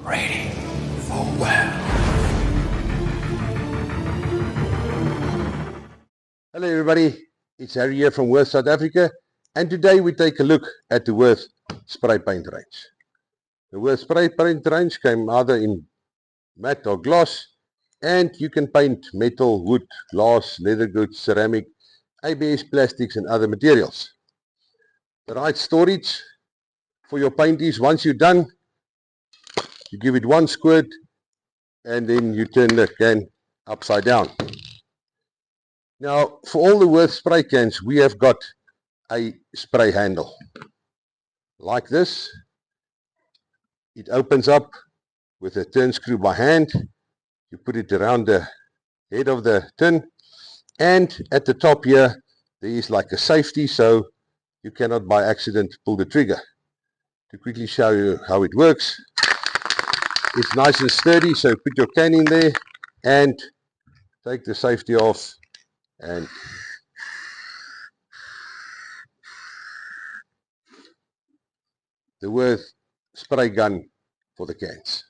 Ready for well. Hello everybody, it's Harry here from Worth South Africa, and today we take a look at the Worth spray paint range. The Worth spray paint range came either in matte or gloss, and you can paint metal, wood, glass, leather goods, ceramic, ABS plastics and other materials. The right storage for your paint is, once you're done, you give it one squirt and then you turn the can upside down. Now, for all the Worth spray cans, we have got a spray handle like this. It opens up with a turn screw by hand. You put it around the head of the tin, and at the top here there is like a safety, so you cannot by accident pull the trigger. To quickly show you how it works, it's nice and sturdy, so put your can in there and take the safety off, and the Worth spray gun for the cans.